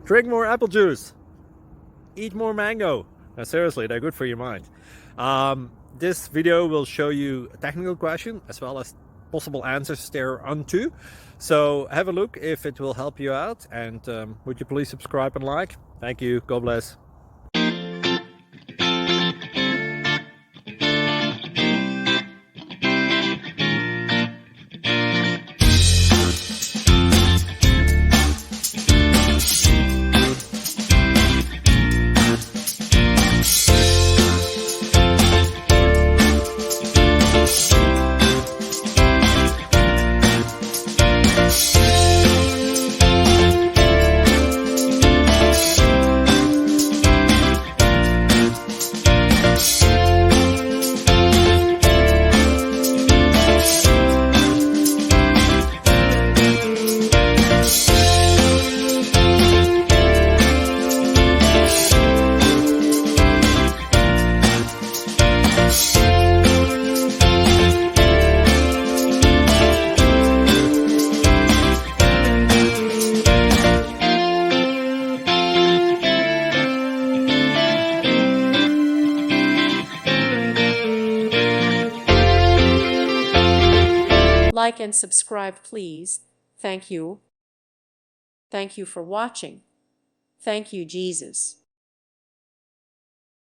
Drink more apple juice. Eat more mango. Now, seriously, they're good for your mind. This video will show you a technical question as well as possible answers thereunto. So have a look if it will help you out, and would you please subscribe and like? Thank you. God bless. Like and subscribe, please. Thank you. Thank you for watching. Thank you, Jesus.